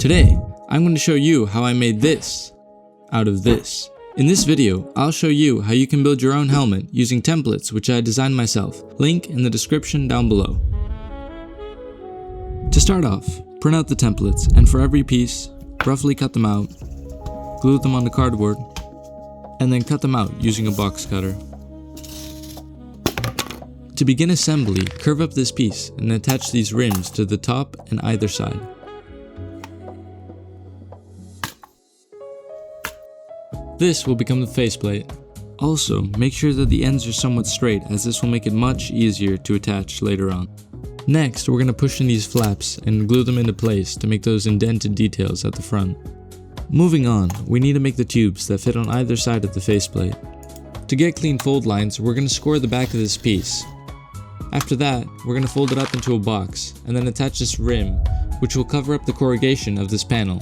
Today, I'm going to show you how I made this out of this. In this video, I'll show you how you can build your own helmet using templates which I designed myself. Link in the description down below. To start off, print out the templates and for every piece, roughly cut them out, glue them onto cardboard, and then cut them out using a box cutter. To begin assembly, curve up this piece and attach these rims to the top and either side. This will become the faceplate. Also, make sure that the ends are somewhat straight as this will make it much easier to attach later on. Next, we're going to push in these flaps and glue them into place to make those indented details at the front. Moving on, we need to make the tubes that fit on either side of the faceplate. To get clean fold lines, we're going to score the back of this piece. After that, we're going to fold it up into a box and then attach this rim, which will cover up the corrugation of this panel.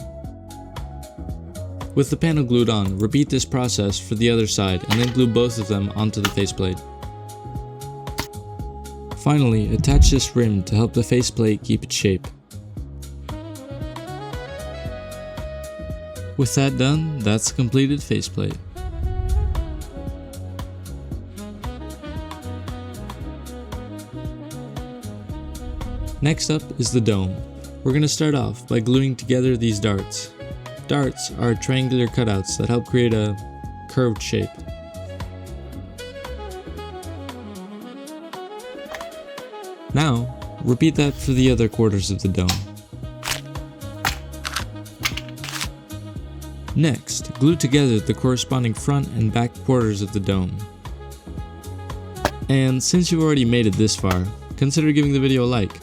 With the panel glued on, repeat this process for the other side and then glue both of them onto the faceplate. Finally, attach this rim to help the faceplate keep its shape. With that done, that's a completed faceplate. Next up is the dome. We're going to start off by gluing together these darts. Darts are triangular cutouts that help create a curved shape. Now, repeat that for the other quarters of the dome. Next, glue together the corresponding front and back quarters of the dome. And since you've already made it this far, consider giving the video a like.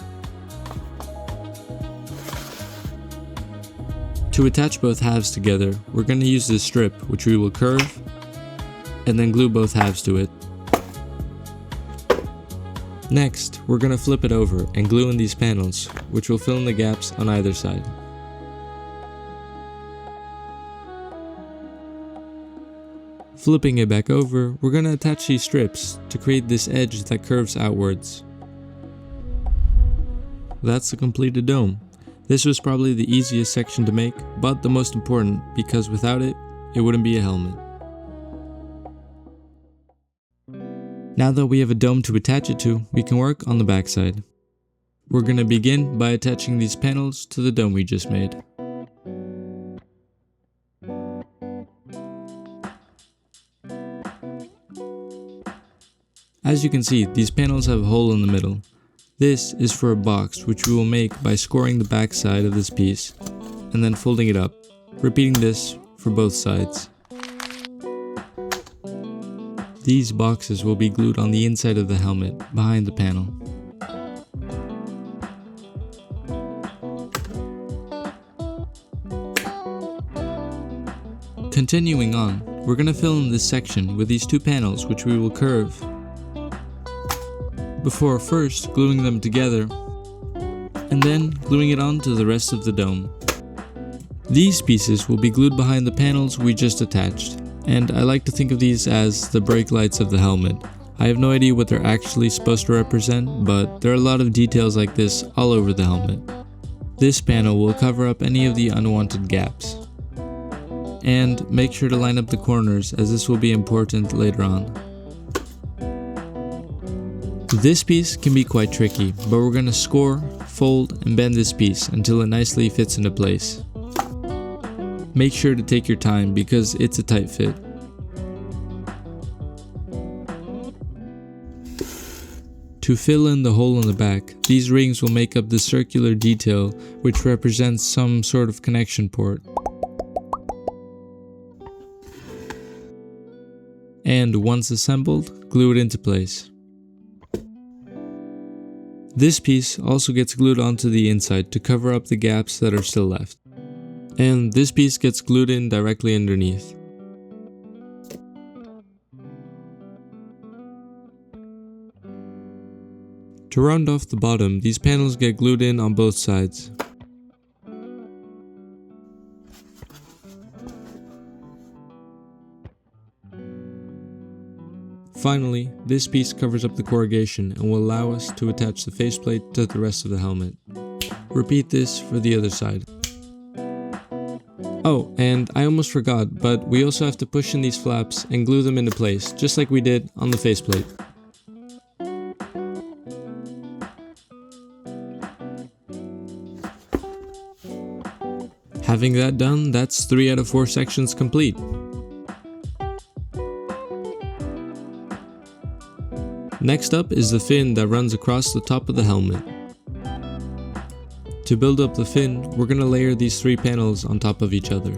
To attach both halves together, we're going to use this strip which we will curve and then glue both halves to it. Next, we're going to flip it over and glue in these panels which will fill in the gaps on either side. Flipping it back over, we're going to attach these strips to create this edge that curves outwards. That's the completed dome. This was probably the easiest section to make, but the most important because without it, it wouldn't be a helmet. Now that we have a dome to attach it to, we can work on the backside. We're going to begin by attaching these panels to the dome we just made. As you can see, these panels have a hole in the middle. This is for a box which we will make by scoring the back side of this piece and then folding it up, repeating this for both sides. These boxes will be glued on the inside of the helmet behind the panel. Continuing on, we're going to fill in this section with these two panels which we will curve, before first gluing them together and then gluing it onto the rest of the dome. These pieces will be glued behind the panels we just attached, and I like to think of these as the brake lights of the helmet. I have no idea what they're actually supposed to represent, but there are a lot of details like this all over the helmet. This panel will cover up any of the unwanted gaps. And make sure to line up the corners as this will be important later on. This piece can be quite tricky, but we're going to score, fold, and bend this piece until it nicely fits into place. Make sure to take your time because it's a tight fit. To fill in the hole in the back, these rings will make up the circular detail which represents some sort of connection port. And once assembled, glue it into place. This piece also gets glued onto the inside to cover up the gaps that are still left. And this piece gets glued in directly underneath. To round off the bottom, these panels get glued in on both sides. Finally, this piece covers up the corrugation and will allow us to attach the faceplate to the rest of the helmet. Repeat this for the other side. Oh, and I almost forgot, but we also have to push in these flaps and glue them into place, just like we did on the faceplate. Having that done, that's 3 out of 4 sections complete. Next up is the fin that runs across the top of the helmet. To build up the fin, we're going to layer these 3 panels on top of each other.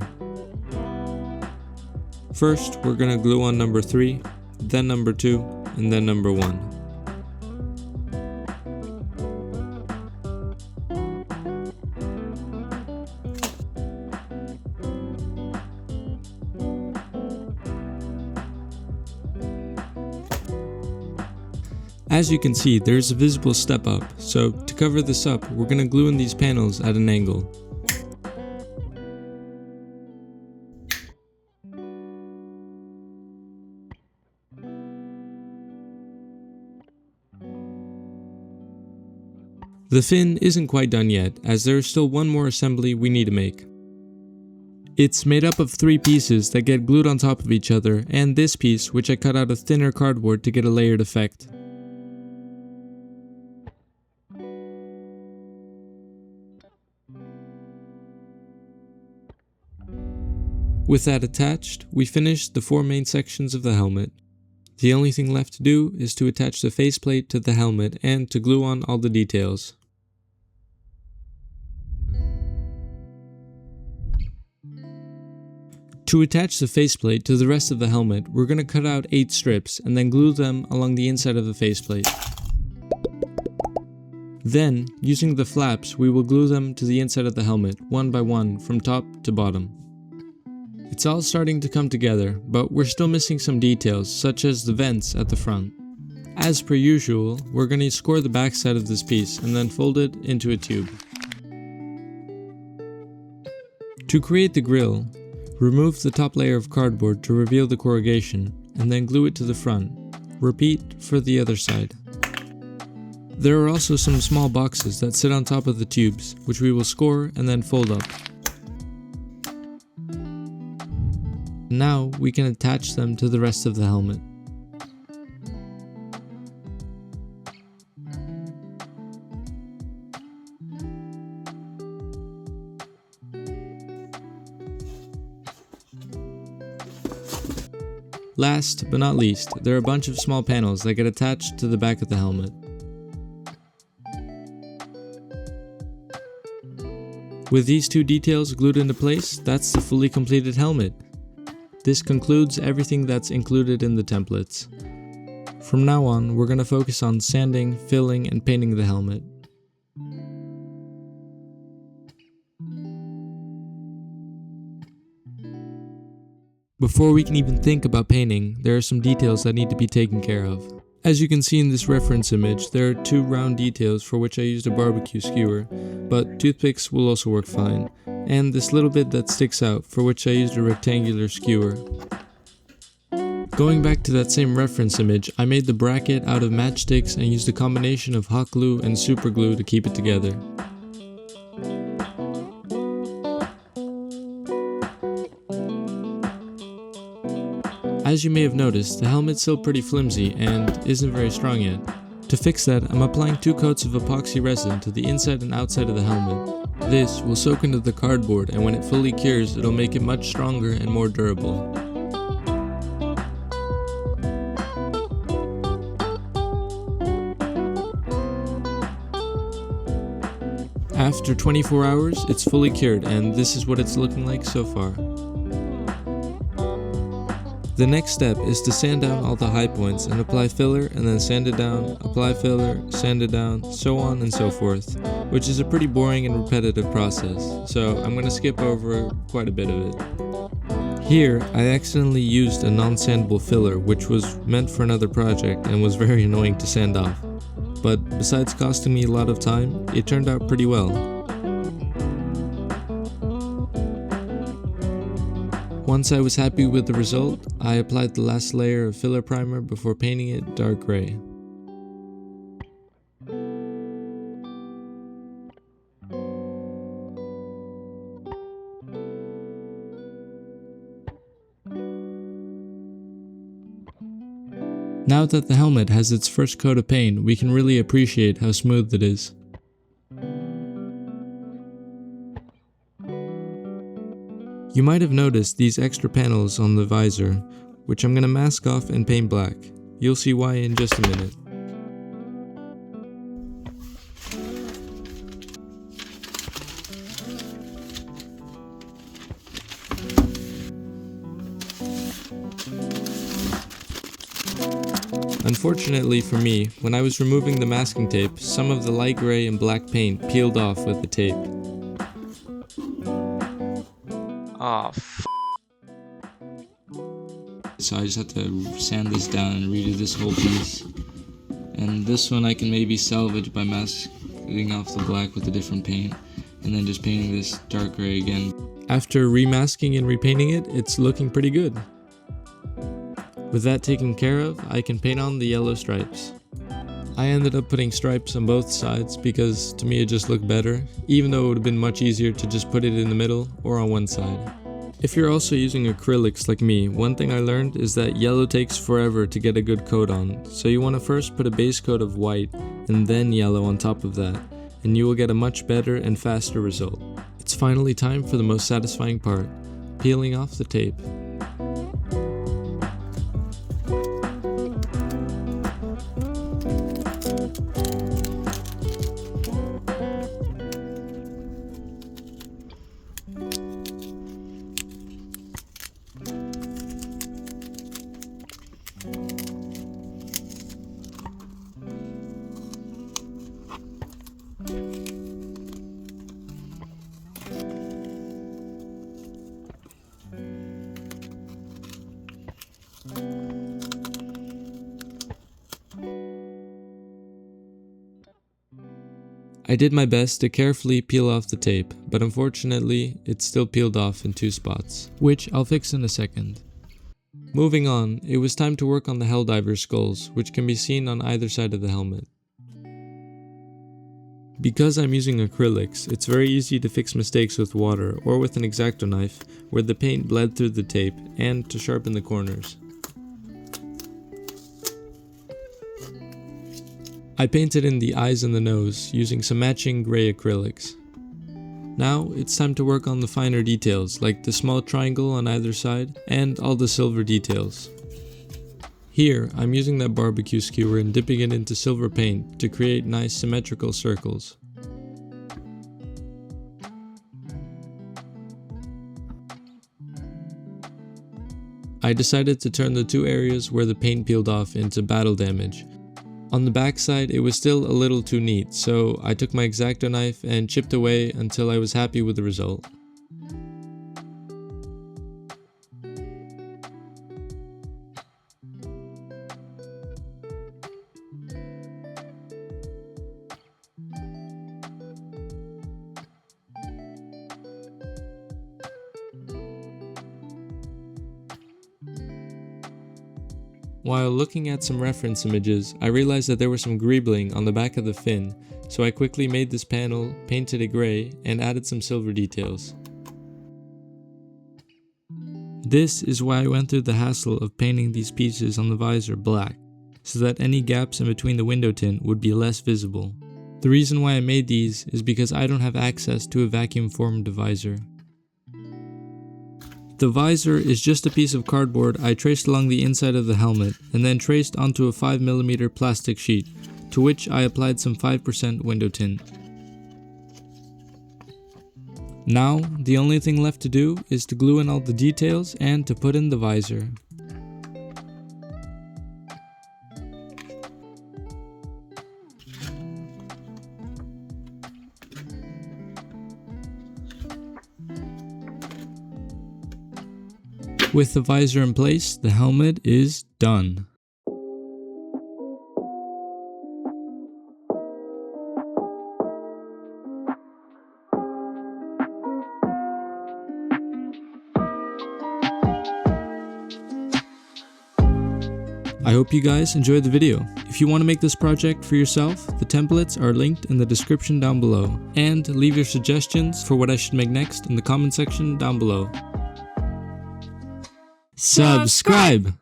First, we're going to glue on number 3, then number 2, and then number 1. As you can see, there's a visible step up, so to cover this up, we're going to glue in these panels at an angle. The fin isn't quite done yet, as there is still one more assembly we need to make. It's made up of 3 pieces that get glued on top of each other, and this piece, which I cut out of thinner cardboard to get a layered effect. With that attached, we finished the 4 main sections of the helmet. The only thing left to do is to attach the faceplate to the helmet and to glue on all the details. To attach the faceplate to the rest of the helmet, we're going to cut out 8 strips and then glue them along the inside of the faceplate. Then, using the flaps, we will glue them to the inside of the helmet, one by one, from top to bottom. It's all starting to come together, but we're still missing some details, such as the vents at the front. As per usual, we're going to score the backside of this piece and then fold it into a tube. To create the grille, remove the top layer of cardboard to reveal the corrugation, and then glue it to the front. Repeat for the other side. There are also some small boxes that sit on top of the tubes, which we will score and then fold up. Now we can attach them to the rest of the helmet. Last but not least, there are a bunch of small panels that get attached to the back of the helmet. With these 2 details glued into place, that's the fully completed helmet. This concludes everything that's included in the templates. From now on, we're going to focus on sanding, filling, and painting the helmet. Before we can even think about painting, there are some details that need to be taken care of. As you can see in this reference image, there are 2 round details for which I used a barbecue skewer, but toothpicks will also work fine, and this little bit that sticks out for which I used a rectangular skewer. Going back to that same reference image, I made the bracket out of matchsticks and used a combination of hot glue and super glue to keep it together. As you may have noticed, the helmet's still pretty flimsy and isn't very strong yet. To fix that, I'm applying 2 coats of epoxy resin to the inside and outside of the helmet. This will soak into the cardboard, and when it fully cures, it'll make it much stronger and more durable. After 24 hours, it's fully cured, and this is what it's looking like so far. The next step is to sand down all the high points and apply filler, and then sand it down, apply filler, sand it down, so on and so forth, which is a pretty boring and repetitive process, so I'm going to skip over quite a bit of it. Here, I accidentally used a non-sandable filler, which was meant for another project and was very annoying to sand off. But besides costing me a lot of time, it turned out pretty well. Once I was happy with the result, I applied the last layer of filler primer before painting it dark gray. Now that the helmet has its first coat of paint, we can really appreciate how smooth it is. You might have noticed these extra panels on the visor, which I'm gonna mask off and paint black. You'll see why in just a minute. Unfortunately for me, when I was removing the masking tape, some of the light gray and black paint peeled off with the tape. Oh, So I just have to sand this down and redo this whole piece. And this one I can maybe salvage by masking off the black with a different paint, and then just painting this dark gray again. After remasking and repainting it, it's looking pretty good. With that taken care of, I can paint on the yellow stripes. I ended up putting stripes on both sides because to me it just looked better, even though it would have been much easier to just put it in the middle or on one side. If you're also using acrylics like me, one thing I learned is that yellow takes forever to get a good coat on, so you want to first put a base coat of white and then yellow on top of that, and you will get a much better and faster result. It's finally time for the most satisfying part, peeling off the tape. I did my best to carefully peel off the tape, but unfortunately it still peeled off in 2 spots, which I'll fix in a second. Moving on, it was time to work on the Helldivers skulls, which can be seen on either side of the helmet. Because I'm using acrylics, it's very easy to fix mistakes with water or with an X-Acto knife where the paint bled through the tape, and to sharpen the corners. I painted in the eyes and the nose using some matching gray acrylics. Now it's time to work on the finer details like the small triangle on either side and all the silver details. Here I'm using that barbecue skewer and dipping it into silver paint to create nice symmetrical circles. I decided to turn the 2 areas where the paint peeled off into battle damage. On the back side, it was still a little too neat, so I took my X-Acto knife and chipped away until I was happy with the result. While looking at some reference images, I realized that there was some greebling on the back of the fin, so I quickly made this panel, painted it gray, and added some silver details. This is why I went through the hassle of painting these pieces on the visor black, so that any gaps in between the window tint would be less visible. The reason why I made these is because I don't have access to a vacuum formed visor. The visor is just a piece of cardboard I traced along the inside of the helmet and then traced onto a 5mm plastic sheet, to which I applied some 5% window tint. Now, the only thing left to do is to glue in all the details and to put in the visor. With the visor in place, the helmet is done. I hope you guys enjoyed the video. If you want to make this project for yourself, the templates are linked in the description down below. And leave your suggestions for what I should make next in the comment section down below. Subscribe!